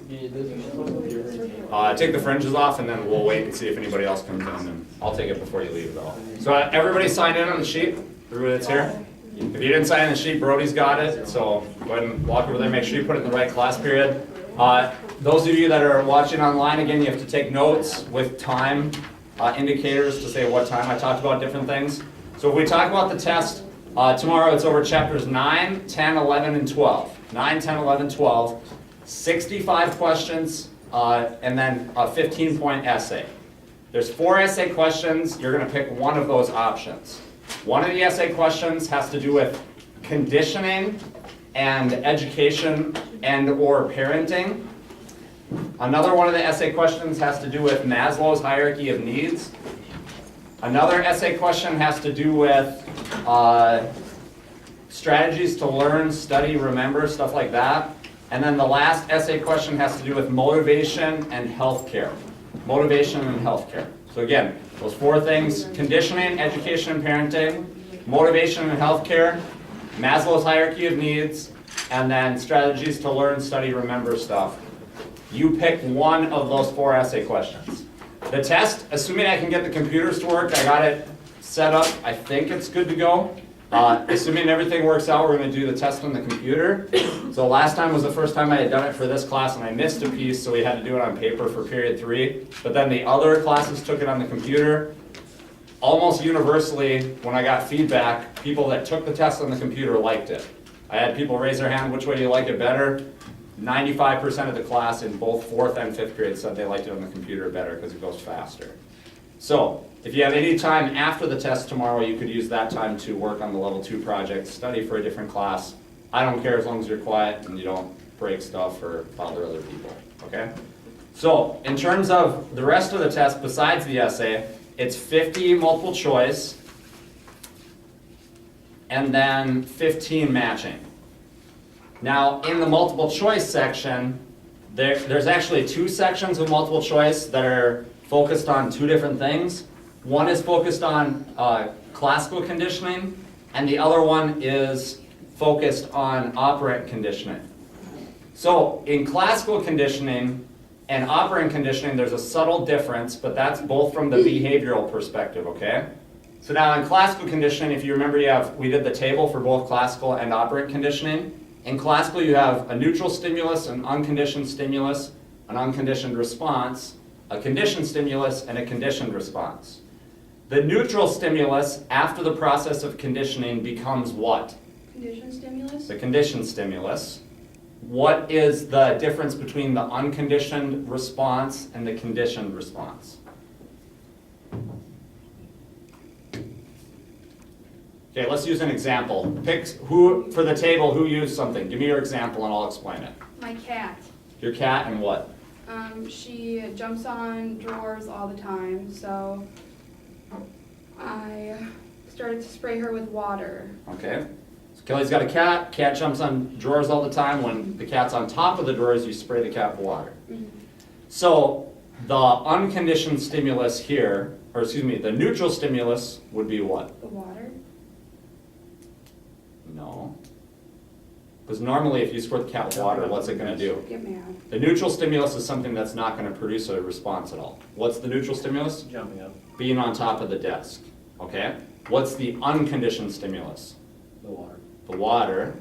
Take the fringes off and then we'll wait and see if anybody else comes in, and I'll take it before you leave though. So everybody signed in on the sheet? Everybody that's here? If you didn't sign on the sheet, Brody's got it, so go ahead and walk over there, make sure you put it in the right class period. Those of you that are watching online, again, you have to take notes with time indicators to say what time I talked about different things. So if we talk about the test, tomorrow it's over chapters 9, 10, 11, and 12. 9, 10, 11, 12. 65 questions, and then a 15-point essay. There's 4 essay questions. You're going to pick one of those options. One of the essay questions has to do with conditioning and education and or parenting. Another one of the essay questions has to do with Maslow's hierarchy of needs. Another essay question has to do with strategies to learn, study, remember, stuff like that. And then the last essay question has to do with motivation and healthcare. Motivation and healthcare. So again, those 4 things: conditioning, education and parenting, motivation and healthcare, Maslow's hierarchy of needs, and then strategies to learn, study, remember stuff. You pick one of those 4 essay questions. The test, assuming I can get the computers to work, I got it set up, I think it's good to go. Assuming everything works out, we're going to do the test on the computer. So last time was the first time I had done it for this class, and I missed a piece, so we had to do it on paper for period 3. But then the other classes took it on the computer. Almost universally, when I got feedback, people that took the test on the computer liked it. I had people raise their hand, which way do you like it better? 95% of the class in both 4th and 5th grade said they liked it on the computer better because it goes faster. So, if you have any time after the test tomorrow, you could use that time to work on the level 2 project, study for a different class. I don't care as long as you're quiet and you don't break stuff or bother other people, okay? So, in terms of the rest of the test, besides the essay, it's 50 multiple choice and then 15 matching. Now, in the multiple choice section, there's actually 2 sections of multiple choice that are focused on 2 different things. One is focused on classical conditioning, and the other one is focused on operant conditioning. So in classical conditioning and operant conditioning, there's a subtle difference, but that's both from the behavioral perspective, okay? So now in classical conditioning, if you remember, we did the table for both classical and operant conditioning. In classical, you have a neutral stimulus, an unconditioned stimulus, an unconditioned response, a conditioned stimulus, and a conditioned response. The neutral stimulus, after the process of conditioning, becomes what? Conditioned stimulus? The conditioned stimulus. What is the difference between the unconditioned response and the conditioned response? Okay, let's use an example. Pick who, for the table, who used something. Give me your example and I'll explain it. My cat. Your cat and what? She jumps on drawers all the time, so I started to spray her with water. Okay. So Kelly's got a cat. Cat jumps on drawers all the time. When the cat's on top of the drawers, you spray the cat with water. Mm-hmm. So the unconditioned stimulus here, or excuse me, the neutral stimulus would be what? The water? No. Because normally if you squirt the cat with water, what's it going to do? Get mad. The neutral stimulus is something that's not going to produce a response at all. What's the neutral stimulus? Jumping up. Being on top of the desk. Okay? What's the unconditioned stimulus? The water. The water.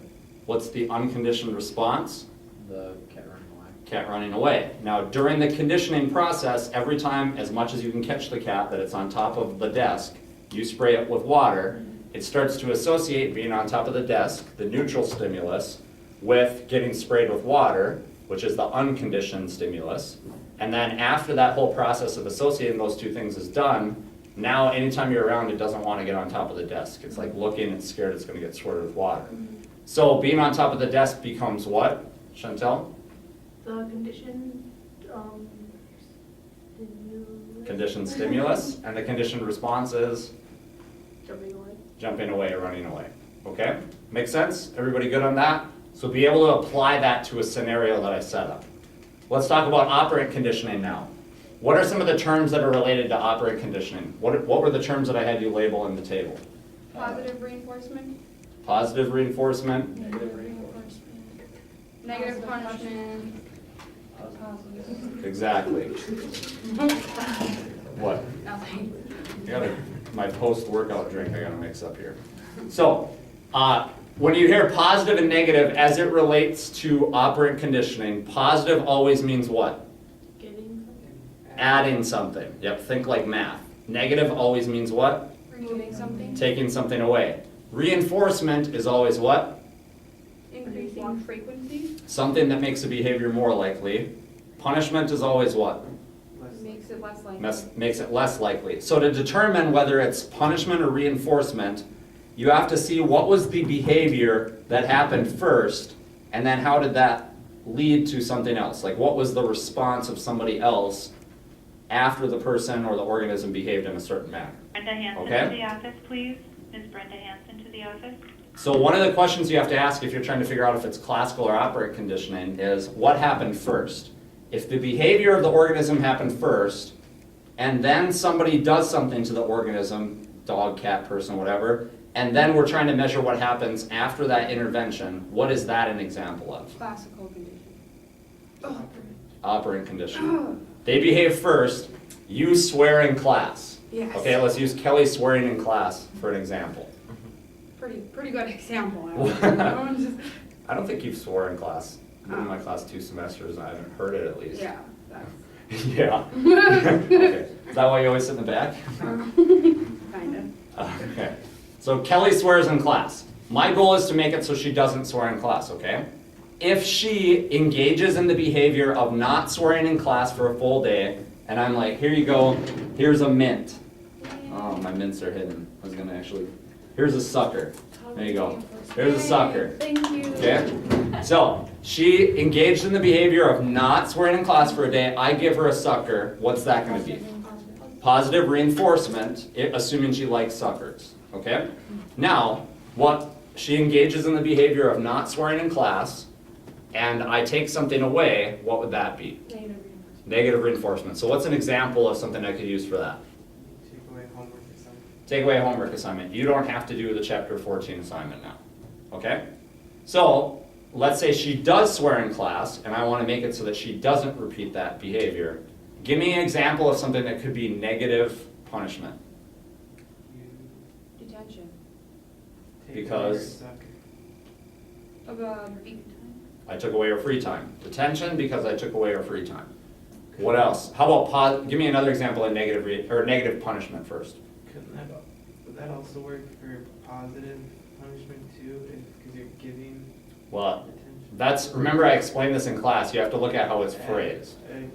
What's the unconditioned response? The cat running away. Cat running away. Now, during the conditioning process, every time, as much as you can catch the cat that it's on top of the desk, you spray it with water. It starts to associate being on top of the desk, the neutral stimulus, with getting sprayed with water, which is the unconditioned stimulus. And then after that whole process of associating those 2 things is done, now anytime you're around, it doesn't want to get on top of the desk. It's like looking and scared it's going to get squirted with water. So being on top of the desk becomes what, Chantel? The conditioned Conditioned stimulus, and the conditioned response is? jumping away. Jumping away or running away. Okay? Make sense? Everybody good on that? So be able to apply that to a scenario that I set up. Let's talk about operant conditioning now. What are some of the terms that are related to operant conditioning? What were the terms that I had you label in the table? Positive reinforcement. Positive reinforcement, Negative reinforcement. Negative punishment. Exactly. What? Nothing. My post-workout drink I gotta mix up here. So, when you hear positive and negative as it relates to operant conditioning, positive always means what? Getting something. Adding something. Yep, think like math. Negative always means what? Removing something. Taking something away. Reinforcement is always what? Increasing frequency. Something that makes a behavior more likely. Punishment is always what? Makes it less likely. Makes it less likely. So to determine whether it's punishment or reinforcement, you have to see what was the behavior that happened first, and then how did that lead to something else? Like what was the response of somebody else after the person or the organism behaved in a certain manner? Brenda Hanson Okay. to the office, please. Ms. Brenda Hanson to the office. So one of the questions you have to ask if you're trying to figure out if it's classical or operant conditioning is what happened first? If the behavior of the organism happened first, and then somebody does something to the organism, dog, cat, person, whatever, and then we're trying to measure what happens after that intervention, what is that an example of? Classical condition. Operant conditioning. They behave first, you swear in class. Yes. Okay, let's use Kelly swearing in class for an example. Pretty good example. I would just, I don't think you've swore in class. I've been in my class 2 semesters and I haven't heard it at least. yeah. That's Yeah. Okay. Is that why you always sit in the back? kind of. Okay. So Kelly swears in class. My goal is to make it so she doesn't swear in class, okay? If she engages in the behavior of not swearing in class for a full day, and I'm like, here you go, here's a mint. Oh, my mints are hidden. I was gonna actually, here's a sucker. There you go. Here's a sucker. Thank you. Okay? So, she engaged in the behavior of not swearing in class for a day. I give her a sucker. What's that going to be? Positive reinforcement, assuming she likes suckers. Okay? Now, what she engages in the behavior of not swearing in class, and I take something away, what would that be? Negative reinforcement. Negative reinforcement. So what's an example of something I could use for that? Take away homework assignment. Take away a homework assignment. You don't have to do the chapter 14 assignment now. Okay? So, let's say she does swear in class, and I want to make it so that she doesn't repeat that behavior. Give me an example of something that could be negative punishment. You Detention. take Because- away your sucker. Of a beat. I took away her free time. Detention because I took away her free time. What else? How about give me another example of negative punishment first. Would that also work for positive punishment too, because you're giving Well, attention? remember I explained this in class. You have to look at how it's phrased. Yeah, I guess.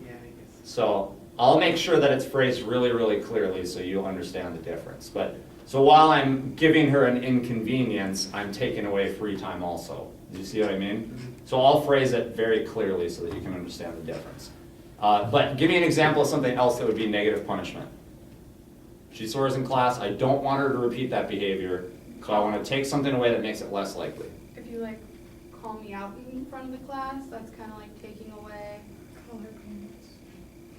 So I'll make sure that it's phrased really, really clearly so you understand the difference. So while I'm giving her an inconvenience, I'm taking away free time also. Do you see what I mean? So I'll phrase it very clearly so that you can understand the difference. But give me an example of something else that would be negative punishment. She swears in class. I don't want her to repeat that behavior, so I want to take something away that makes it less likely. If you like call me out in front of the class, that's kind of like taking away.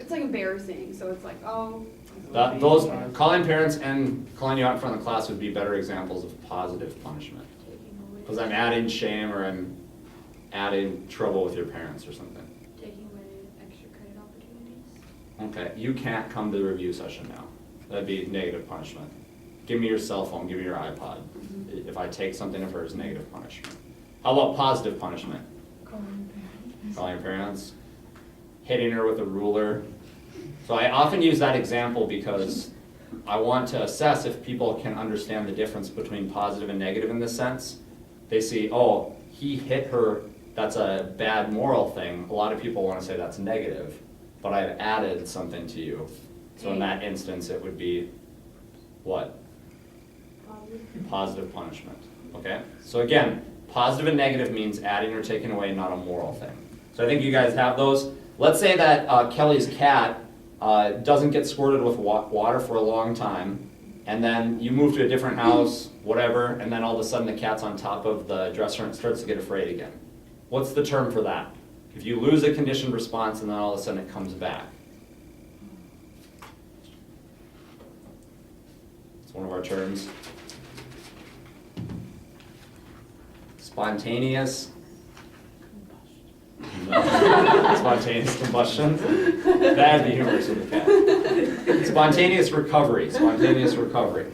It's like embarrassing, so it's like, oh. Those calling parents and calling you out in front of the class would be better examples of positive punishment. Taking away. Because I'm adding shame or I'm adding trouble with your parents or something. Taking away extra credit opportunities. Okay, you can't come to the review session now. That'd be negative punishment. Give me your cell phone, give me your iPod. If I take something of hers, negative punishment. How about positive punishment? Calling your parents. Hitting her with a ruler. So I often use that example because I want to assess if people can understand the difference between positive and negative in this sense. They see, oh, he hit her, that's a bad moral thing. A lot of people want to say that's negative, but I've added something to you. So in that instance, it would be what? Positive punishment, okay? So again, positive and negative means adding or taking away, not a moral thing. So I think you guys have those. Let's say that Kelly's cat doesn't get squirted with water for a long time, and then you move to a different house, whatever, and then all of a sudden the cat's on top of the dresser and starts to get afraid again. What's the term for that? If you lose a conditioned response and then all of a sudden it comes back. It's one of our terms. Spontaneous Spontaneous combustion? That'd be humorous with a cat. Spontaneous recovery, spontaneous recovery.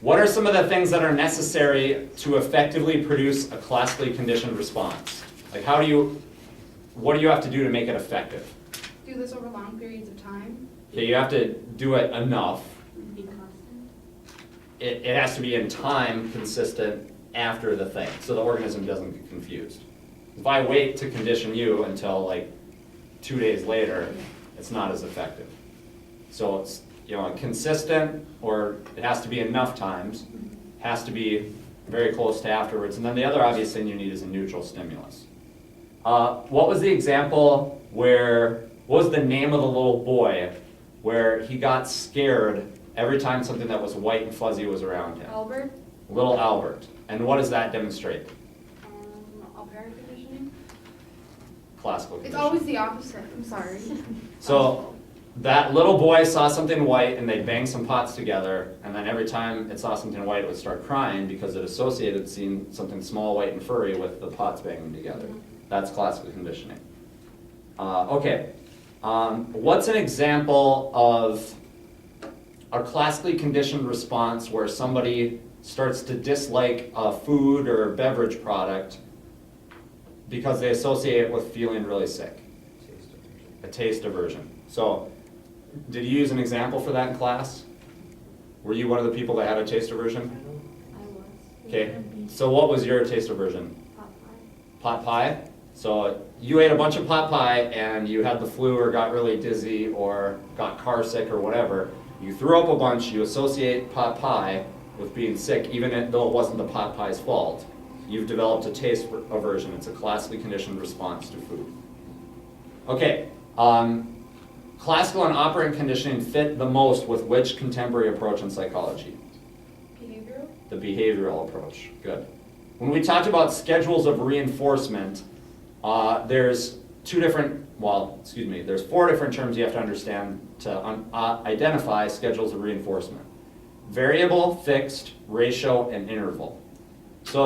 What are some of the things that are necessary to effectively produce a classically conditioned response? Like what do you have to do to make it effective? Do this over long periods of time. Okay, you have to do it enough. Be constant. It has to be in time consistent after the thing, so the organism doesn't get confused. If I wait to condition you until like 2 days later, it's not as effective. So it's consistent, or it has to be enough times, has to be very close to afterwards, and then the other obvious thing you need is a neutral stimulus. What was the example what was the name of the little boy where he got scared every time something that was white and fuzzy was around him? Albert, Little Albert. And what does that demonstrate? operant conditioning. Classical It's conditioning. always the opposite, I'm sorry. So that little boy saw something white and they'd bang some pots together, and then every time it saw something white it would start crying because it associated seeing something small, white, and furry with the pots banging together. That's classical conditioning. Okay. What's an example of a classically conditioned response where somebody starts to dislike a food or beverage product because they associate it with feeling really sick? A taste aversion. So, did you use an example for that in class? Were you one of the people that had a taste aversion? I was. Okay, so what was your taste aversion? Pot pie. Pot pie? So you ate a bunch of pot pie and you had the flu or got really dizzy or got car sick or whatever. You threw up a bunch, you associate pot pie with being sick even though it wasn't the pot pie's fault. You've developed a taste aversion. It's a classically conditioned response to food. Okay, classical and operant conditioning fit the most with which contemporary approach in psychology? Behavioral. The behavioral approach. Good. When we talked about schedules of reinforcement, there's there's 4 different terms you have to understand to identify schedules of reinforcement. Variable, fixed, ratio, and interval. So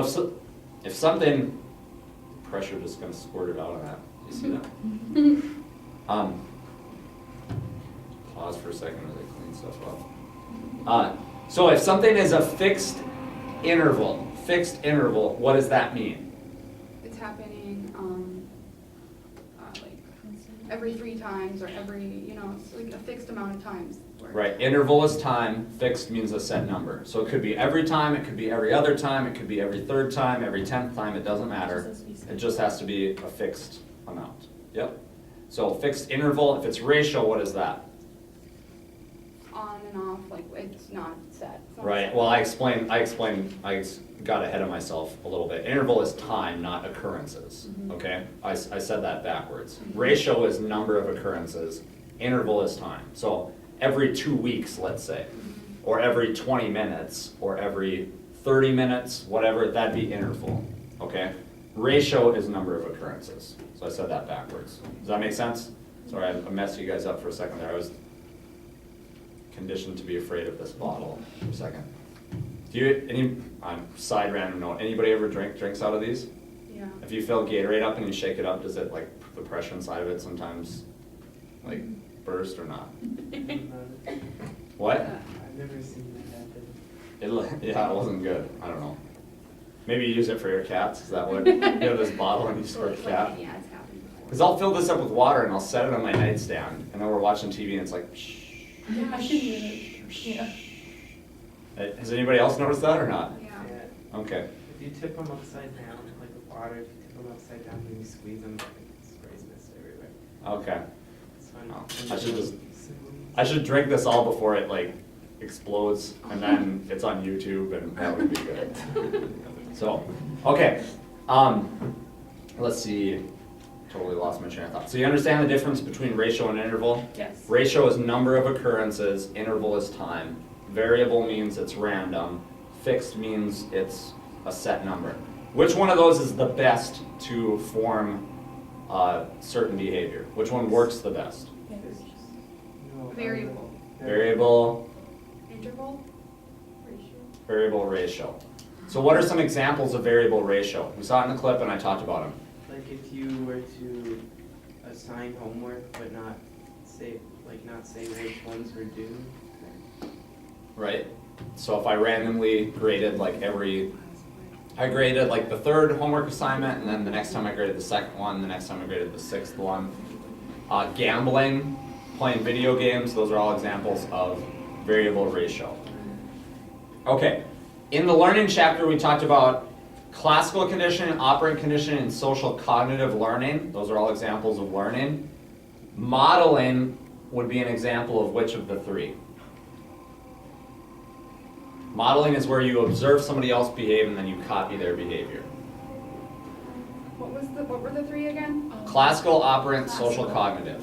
if something, pressure just kind of squirted out on that. You see that? Pause for a second as I clean stuff up. So if something is a fixed interval, what does that mean? It's happening, like every 3 times or every, it's like a fixed amount of times. Right, interval is time, fixed means a set number. So it could be every time, it could be every other time, it could be every 3rd time, every 10th time, it doesn't matter. It just has to be a fixed amount. Yep. So fixed interval, if it's ratio, what is that? On and off, like it's not set. It's not Right, set. well I got ahead of myself a little bit. Interval is time, not occurrences, okay? I said that backwards. Ratio is number of occurrences, interval is time. So every 2 weeks, let's say, or every 20 minutes, or every 30 minutes, whatever, that'd be interval, okay? Ratio is number of occurrences. So I said that backwards. Does that make sense? Sorry, I messed you guys up for a second there. I was conditioned to be afraid of this bottle for a second. Side random note, anybody ever drinks out of these? Yeah. If you fill Gatorade up and you shake it up, does it, like, the pressure inside of it sometimes, like, burst or not? What? I've never seen that happen. It wasn't good. I don't know. Maybe you use it for your cats. Is that what? You have this bottle and you squirt the cat? Yeah, it's happened before. Because I'll fill this up with water and I'll set it on my nightstand, and then we're watching TV and it's like, shh. Yeah, I can do it. Yeah. Has anybody else noticed that or not? Yeah. Yeah. Okay. If you tip them upside down, like with water, if you tip them upside down and you squeeze them, it sprays mist everywhere. Okay. It's fun. Oh, I should drink this all before it like explodes, and then it's on YouTube, and that would be good. So, okay. Let's see. Totally lost my train of thought. So you understand the difference between ratio and interval? Yes. Ratio is number of occurrences, interval is time. Variable means it's random, fixed means it's a set number. Which one of those is the best to form certain behavior? Which one works the best? No, Variable. Variable, Interval. variable ratio. So what are some examples of variable ratio? We saw it in the clip and I talked about them. Like Like if you were to assign homework but not say which ones were due. Right? So if I randomly graded I graded like the third homework assignment, and then the next time I graded the second one, the next time I graded the sixth one. Gambling, playing video games, those are all examples of variable ratio. Okay, in the learning chapter we talked about classical conditioning, operant conditioning, and social cognitive learning. Those are all examples of learning. Modeling would be an example of which of the three? Modeling is where you observe somebody else behave and then you copy their behavior. What were the three again? Classical, operant, social cognitive.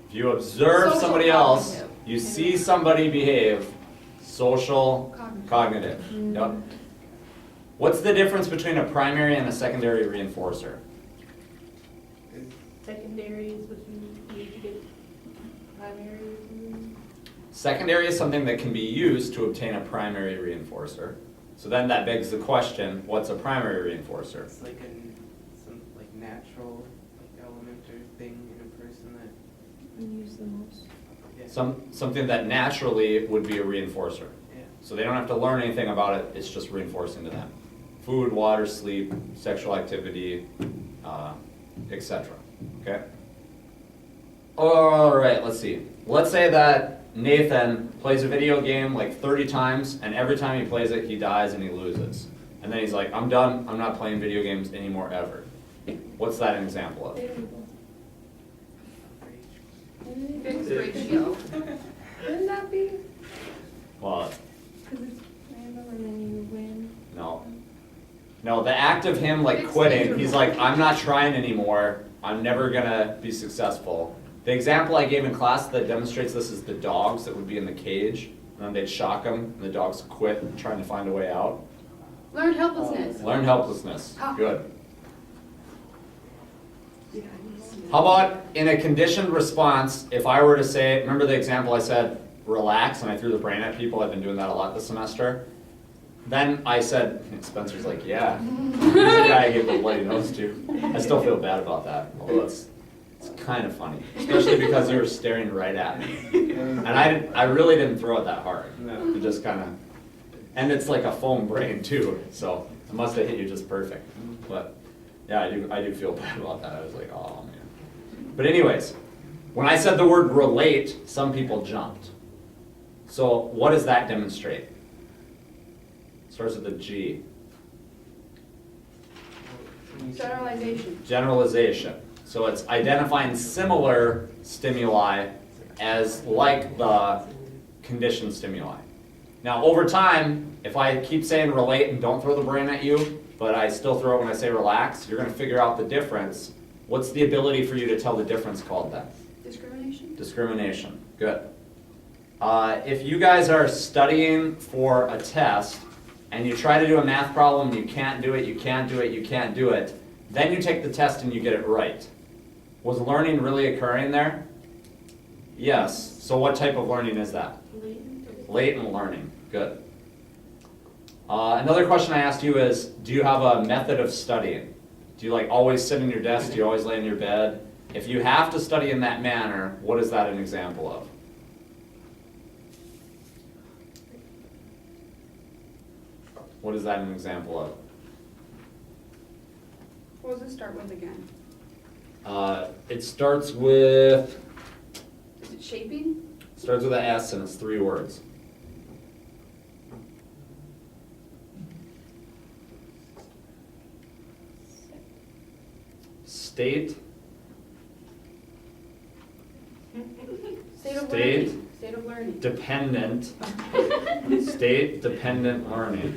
If you observe Social somebody else, cognitive. you see somebody behave, social cognitive. Yep. What's the difference between a primary and a secondary reinforcer? Secondary is what you need to get primary. Secondary is something that can be used to obtain a primary reinforcer. So then that begs the question, what's a primary reinforcer? It's like some natural element or thing in a person that. You use the most. Yeah. Something that naturally would be a reinforcer. Yeah. So they don't have to learn anything about it, it's just reinforcing to them. Food, water, sleep, sexual activity, etc. Okay? All right, let's see. Let's say that Nathan plays a video game like 30 times, and every time he plays it, he dies and he loses. And then he's like, I'm done, I'm not playing video games anymore ever. What's that an example of? Fixed ratio. Wouldn't that be? Well, Because it's random and then you win. no. No, the act of him like Fixed quitting, ratio. he's like, I'm not trying anymore, I'm never gonna be successful. The example I gave in class that demonstrates this is the dogs that would be in the cage, and then they'd shock them, and the dogs quit trying to find a way out. Learned helplessness. Learn helplessness, Ah. good. How about in a conditioned response, if I were to say, remember the example I said, relax, and I threw the brain at people, I've been doing that a lot this semester. Then I said, Spencer's like, yeah, he's the guy I gave the bloody nose to. I still feel bad about that, although it's kind of funny, especially because you were staring right at me. And I really didn't throw it that hard. No. It just kind of, and it's like a foam brain too, so it must have hit you just perfect. But yeah, I do feel bad about that. I was like, oh man. But anyways, when I said the word relate, some people jumped. So what does that demonstrate? Starts with a G. Generalization. Generalization. So it's identifying similar stimuli as like the conditioned stimuli. Now over time, if I keep saying relate and don't throw the brain at you, but I still throw it when I say relax, you're going to figure out the difference. What's the ability for you to tell the difference called then? Discrimination. Discrimination. Good. If you guys are studying for a test and you try to do a math problem, you can't do it, you can't do it, you can't do it, then you take the test and you get it right. Was learning really occurring there? Yes. So what type of learning is that? Latent learning. Good. Another question I asked you is, do you have a method of studying? Do you like always sit in your desk? Do you always lay in your bed? If you have to study in that manner, what is that an example of? What is that an example of? What does it start with again? It starts with Is it shaping? an S and it's 3 words. State. State of State. learning. State of learning. Dependent. State dependent learning.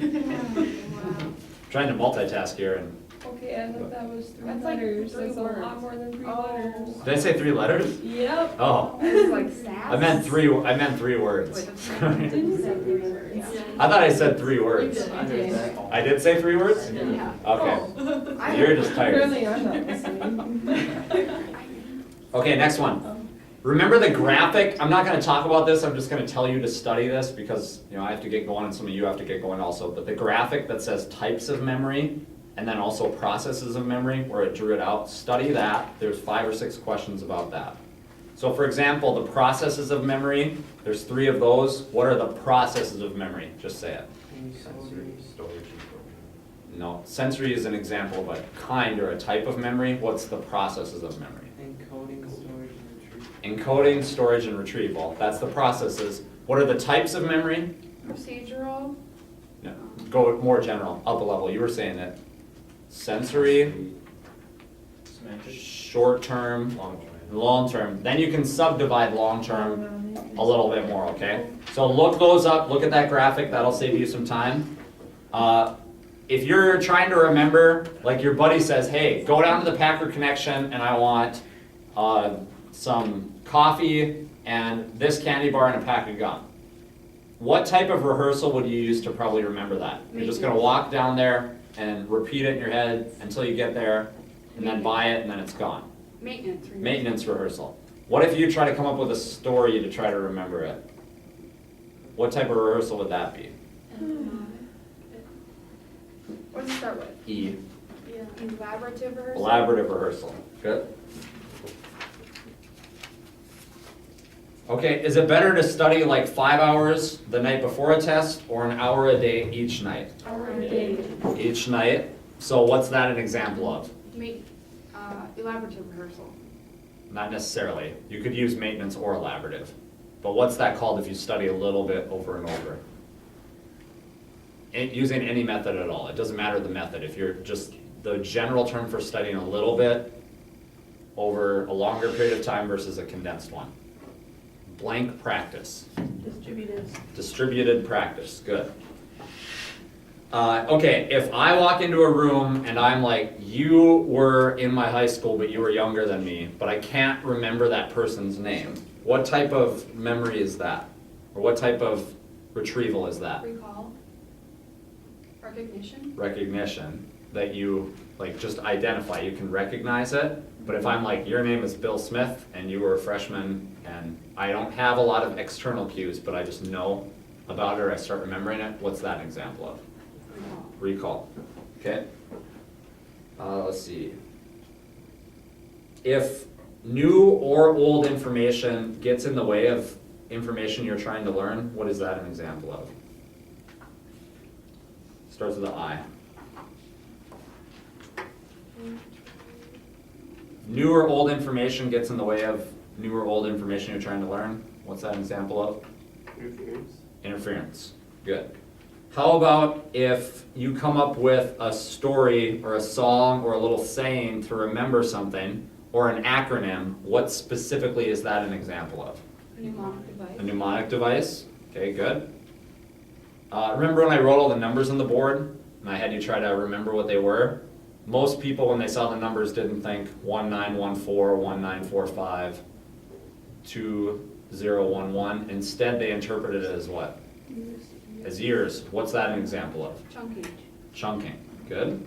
Wow. Trying to multitask here and Okay, I thought that was 3 That's like letters. 3 That's a words. lot more than 3 Oh. letters. did I say 3 letters? Yep. Oh, It's like sass. I meant 3 words. Wait, that's Didn't you say 3 words? I thought I said 3 words. You did. I did say 3 words? Yeah. Okay. I- You're just tired. Apparently I'm not listening. Okay, next one. Remember the graphic? I'm not going to talk about this. I'm just going to tell you to study this because I have to get going and some of you have to get going also. But the graphic that says types of memory, and then also processes of memory, where it drew it out. Study that. There's 5 or 6 questions about that. So for example, the processes of memory, there's 3 of those. What are the processes of memory? Just say it. Sensory, storage, and programming. No, sensory is an example of a kind or a type of memory. What's the processes of memory? Encoding, storage, and retrieval. Encoding, storage, and retrieval. That's the processes. What are the types of memory? Procedural, No, go more general, up a level. You were saying it. Sensory, Semantic. short-term, Long-term. long-term. Then you can subdivide long-term a little bit more, okay? So look those up, look at that graphic, that'll save you some time. If you're trying to remember, like your buddy says, hey, go down to the Packer Connection and I want some coffee and this candy bar and a pack of gum. What type of rehearsal would you use to probably remember that? You're just gonna walk down there and repeat it in your head until you get there and then buy it and then it's gone. maintenance. Maintenance rehearsal. What if you try to come up with a story to try to remember it? What type of rehearsal would that be? What does it start with? E. Collaborative rehearsal? Collaborative rehearsal. Good. Okay, is it better to study like 5 hours the night before a test or an hour a day each night? Each night. So what's that an example of? Elaborative rehearsal. Not necessarily. You could use maintenance or elaborative. But what's that called if you study a little bit over and over? Using any method at all. It doesn't matter the method. If you're just the general term for studying a little bit over a longer period of time versus a condensed one. Blank practice. Distributed. Distributed practice. Good. Okay, if I walk into a room and I'm like, you were in my high school, but you were younger than me, but I can't remember that person's name. What type of memory is that? Or what type of retrieval is that? Recall. Recognition. Recognition, that you like just identify, you can recognize it. But if I'm like, your name is Bill Smith and you were a freshman and I don't have a lot of external cues, but I just know about it or I start remembering it, what's that an example of? Recall. Recall. Okay. Let's see. If new or old information gets in the way of information you're trying to learn, what is that an example of? Starts with an I. New or old information gets in the way of new or old information you're trying to learn. What's that an example of? Interference. Interference. Good. How about if you come up with a story or a song or a little saying to remember something, or an acronym, what specifically is that an example of? A mnemonic device. A mnemonic device? Okay, good. Remember when I wrote all the numbers on the board and I had you try to remember what they were? Most people, when they saw the numbers, didn't think 1914, 1945, 2011. Instead, they interpreted it as what? As years. What's that an example of? Chunking. Chunking. Good.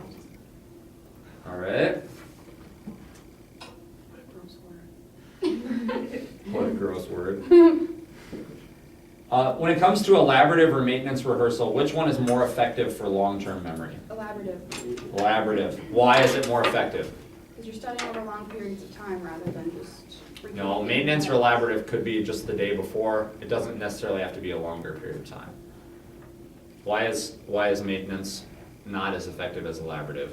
All right. What a gross word. When it comes to elaborative or maintenance rehearsal, which one is more effective for long-term memory? Elaborative. Elaborative. Why is it more effective? Because you're studying over long periods of time rather than just. No, maintenance or elaborative could be just the day before. It doesn't necessarily have to be a longer period of time. Why is maintenance not as effective as elaborative?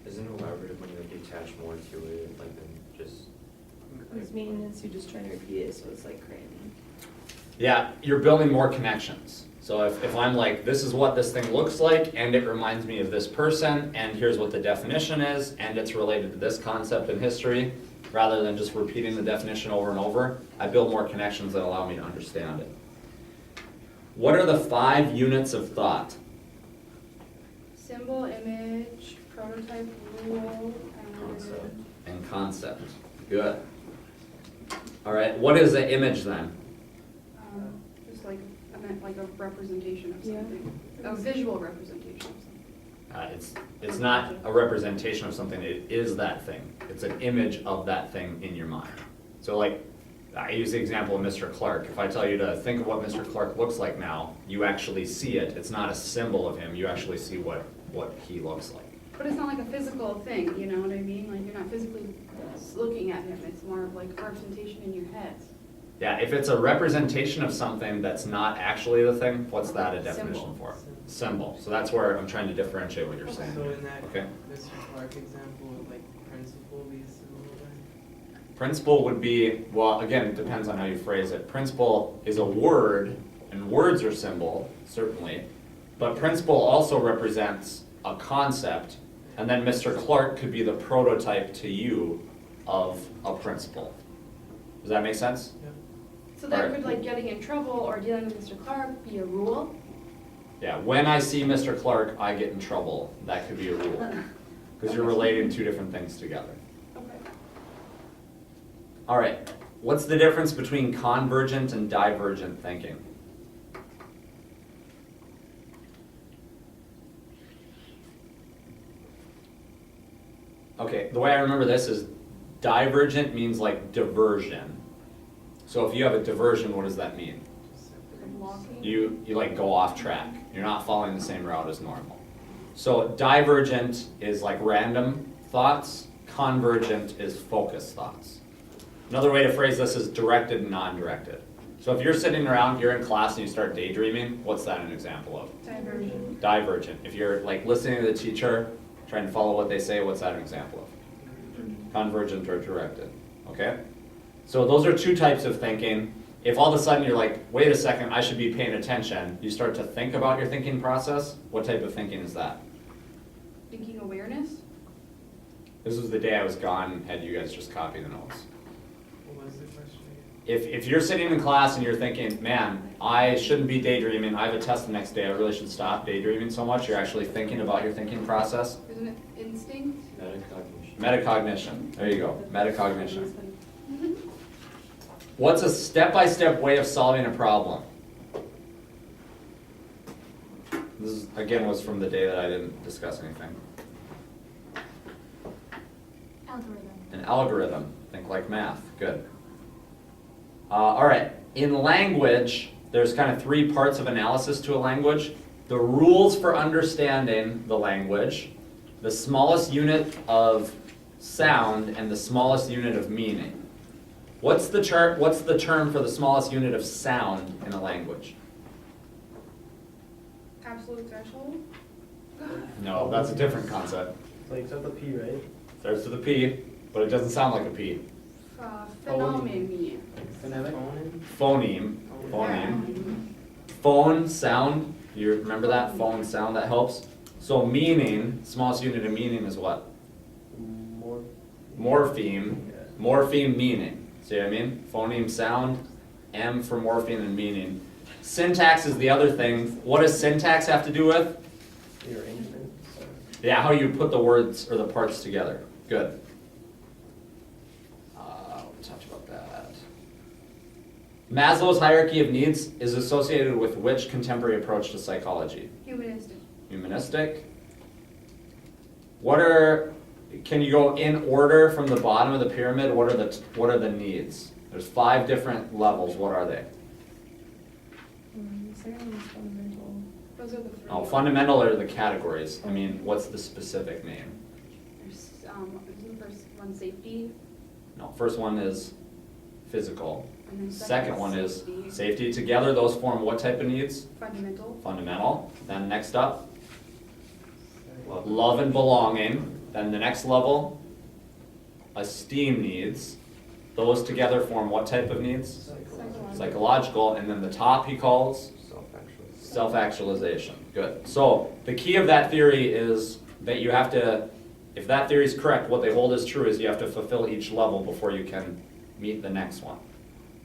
Isn't elaborative when you detach more to it, like than just? Because maintenance, you're just trying to repeat it, so it's like cramming. Yeah, you're building more connections. So if I'm like, this is what this thing looks like, and it reminds me of this person, and here's what the definition is, and it's related to this concept in history, rather than just repeating the definition over and over, I build more connections that allow me to understand it. What are the 5 units of thought? Symbol, image, prototype, rule, Concept. And concept. Good. All right, what is an image then? Just like, I meant like a representation of Yeah. something. A visual representation of something. It's not a representation of something, it is that thing. It's an image of that thing in your mind. So like, I use the example of Mr. Clark. If I tell you to think of what Mr. Clark looks like now, you actually see it. It's not a symbol of him. You actually see what he looks like. But it's not like a physical thing, you know what I mean? Like, you're not physically looking at him, it's more of like a representation in your head. Yeah, if it's a representation of something that's not actually the thing, what's that a definition Symbol. for? Symbol. So that's where I'm trying to differentiate what you're saying. So in that Okay. Mr. Clark example, would like principal be a symbol then? Principle would be, well, again, it depends on how you phrase it. Principle is a word, and words are symbol, certainly. But principle also represents a concept, and then Mr. Clark could be the prototype to you of a principle. Does that make sense? So that Alright. could, like, getting in trouble or dealing with Mr. Clark be a rule? Yeah, when I see Mr. Clark, I get in trouble. That could be a rule. Because you're relating two different things together. Okay. All right, what's the difference between convergent and divergent thinking? Okay, the way I remember this is divergent means like diversion. So if you have a diversion, what does that mean? Blocking? You like go off track. You're not following the same route as normal. So divergent is like random thoughts. Convergent is focused thoughts. Another way to phrase this is directed and non-directed. So if you're sitting around, you're in class and you start daydreaming, what's that an example of? Diversion. Divergent. If you're like listening to the teacher, trying to follow what they say, what's that an example of? Convergent or directed, okay? So those are two types of thinking. If all of a sudden you're like, wait a second, I should be paying attention, you start to think about your thinking process, what type of thinking is that? Thinking awareness? This was the day I was gone, had you guys just copy the notes. What was the question again? If you're sitting in class and you're thinking, man, I shouldn't be daydreaming, I have a test the next day, I really should stop daydreaming so much, you're actually thinking about your thinking process. Isn't it instinct? Metacognition. Metacognition, there you go, metacognition. What's a step-by-step way of solving a problem? This is, again, was from the day that I didn't discuss anything. Algorithm. An algorithm, think like math, good. All right, in language, there's kind of three parts of analysis to a language. The rules for understanding the language, the smallest unit of sound, and the smallest unit of meaning. What's the term for the smallest unit of sound in a language? Absolute threshold? No, that's a different concept. Like, it's not the P, right? Starts with a P, but it doesn't sound like a P. Phenomenon. Phonemic? Phoneme. Phoneme. Phone, sound. You remember that? Phone, sound, that helps. So meaning, smallest unit of meaning is what? More. Morpheme. Yeah. Morpheme, meaning. See what I mean? Phoneme, sound. M for morpheme and meaning. Syntax is the other thing. What does syntax have to do with? The arrangement. So. Yeah, how you put the words or the parts together. Good. We talked about that. Maslow's hierarchy of needs is associated with which contemporary approach to psychology? Humanistic. Humanistic. Can you go in order from the bottom of the pyramid? What are the needs? There's 5 different levels. What are they? The second one is fundamental. Those are the 3. Oh, fundamental are the categories. I mean, what's the specific name? There's, isn't the first one safety? No, first one is physical. And then Second one is safety. safety. Together, those form what type of needs? Fundamental. Fundamental. Then next up, Love. love and belonging. Then the next level, esteem needs. Those together form what type of needs? Psychological. And then the top he calls Self-actualization. self-actualization. Good. So the key of that theory is that you have to, if that theory is correct, what they hold as true is you have to fulfill each level before you can meet the next one.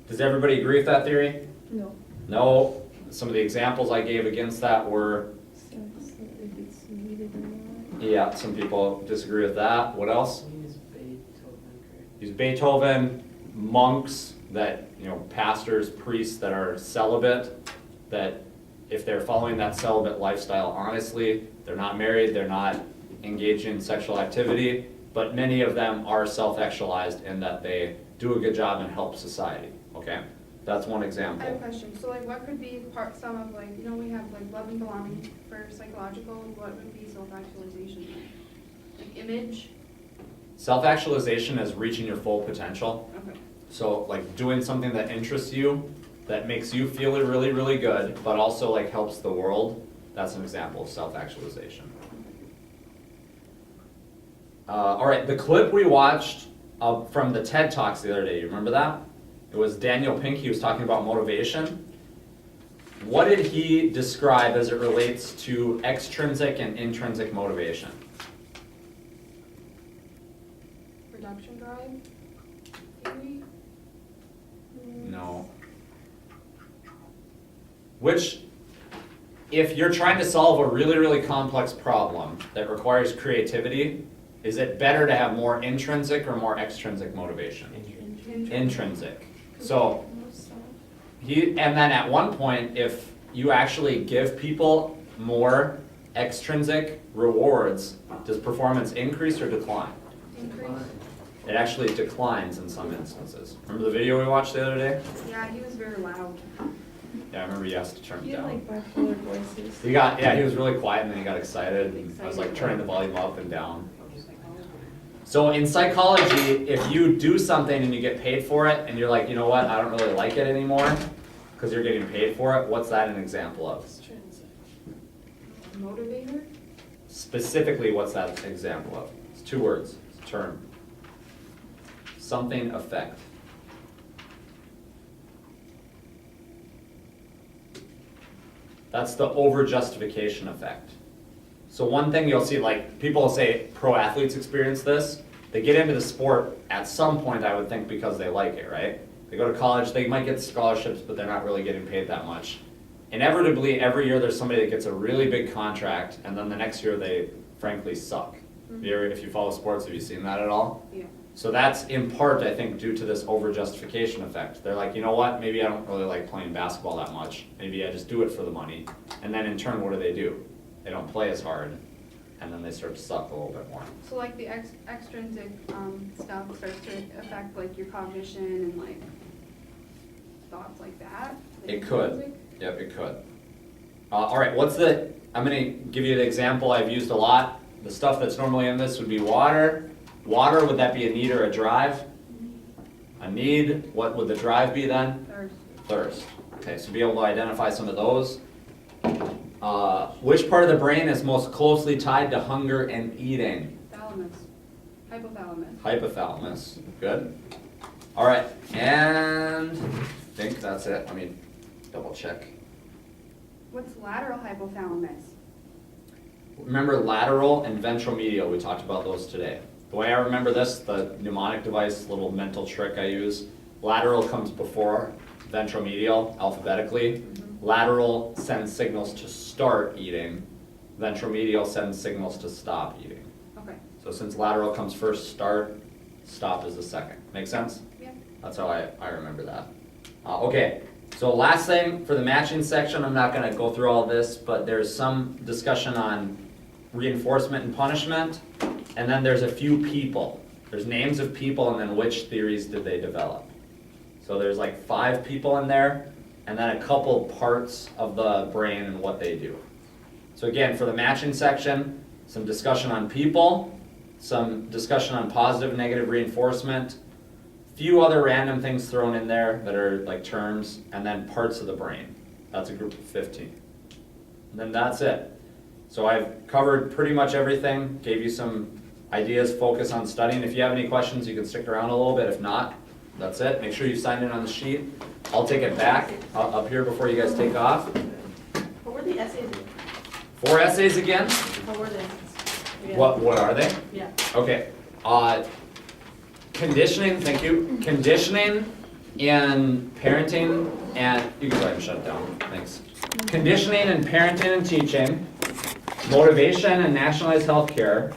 Does everybody agree with that theory? No. No. Some of the examples I gave against that were, So if it's needed or not. yeah, some people disagree with that. What else? Use Beethoven, correct? Use Beethoven, monks that, pastors, priests that are celibate, that if they're following that celibate lifestyle honestly, they're not married, they're not engaging in sexual activity, but many of them are self-actualized in that they do a good job and help society, okay? That's one I have a example. question, so like what could be some of like, you know, we have like love and belonging for psychological, what would be self-actualization? Like image? Self-actualization is reaching your full potential. Okay. So like doing something that interests you, that makes you feel really, really good, but also like helps the world, that's an example of self-actualization. All right, the clip we watched from the TED Talks the other day, you remember that? It was Daniel Pink, he was talking about motivation. What did he describe as it relates to extrinsic and intrinsic motivation? Production drive? Theory? No. Which, if you're trying to solve a really, really complex problem that requires creativity, is it better to have more intrinsic or more extrinsic motivation? Intrinsic. So, and then at one point, if you actually give people more extrinsic rewards, does performance increase or decline? Increase? It actually declines in some instances. Remember the video we watched the other day? Yeah, he was very loud. Yeah, I remember you asked to turn it You had down. like bipolar voices. He was really quiet and then he got excited and I was like turning the volume up and down. So in psychology, if you do something and you get paid for it and you're like, you know what, I don't really like it anymore because you're getting paid for it, what's that an example of? Motivator? Specifically, what's that an example of? It's 2 words, it's a term. Something effect. That's the over-justification effect. So one thing you'll see, like people will say pro athletes experience this. They get into the sport at some point, I would think, because they like it, right? They go to college, they might get scholarships, but they're not really getting paid that much. Inevitably, every year there's somebody that gets a really big contract, and then the next year they frankly suck. If you follow sports, have you seen that at all? Yeah. So that's in part, I think, due to this over-justification effect. They're like, you know what, maybe I don't really like playing basketball that much. Maybe I just do it for the money. And then in turn, what do? They don't play as hard, and then they start to suck a little bit more. So like the extrinsic stuff starts to affect like your cognition and like thoughts like that? It could. Yep, it could. All right, I'm gonna give you an example I've used a lot. The stuff that's normally in this would be water. Water, would that be a need or a drive? A need, what would the drive be then? Thirst. Okay, so be able to identify some of those. Which part of the brain is most closely tied to hunger and eating? Thalamus. Hypothalamus. Hypothalamus. Good. All right, and I think that's it. Let me double check. What's lateral hypothalamus? Remember lateral and ventromedial, we talked about those today. The way I remember this, the mnemonic device, little mental trick I use, lateral comes before ventromedial alphabetically. Lateral sends signals to start eating, ventromedial sends signals to stop eating. Okay. So since lateral comes first, stop is the second. Make sense? Yeah. That's how I remember that. Okay, so last thing for the matching section, I'm not gonna go through all this, but there's some discussion on reinforcement and punishment, and then there's a few people. There's names of people and then which theories did they develop. So there's like 5 people in there, and then a couple parts of the brain and what they do. So again, for the matching section, some discussion on people, some discussion on positive and negative reinforcement, few other random things thrown in there that are like terms, and then parts of the brain. That's a group of 15. And then that's it. So I've covered pretty much everything, gave you some ideas, focus on studying. If you have any questions, you can stick around a little bit. If not, that's it. Make sure you sign in on the sheet. I'll take it back up here before you guys take off. What were the essays? 4 essays again. What were they? Yeah. What are they? Yeah. Okay. Conditioning, thank you. Conditioning in parenting and, you can go ahead and shut it down, thanks. Conditioning in parenting and teaching, motivation and nationalized healthcare,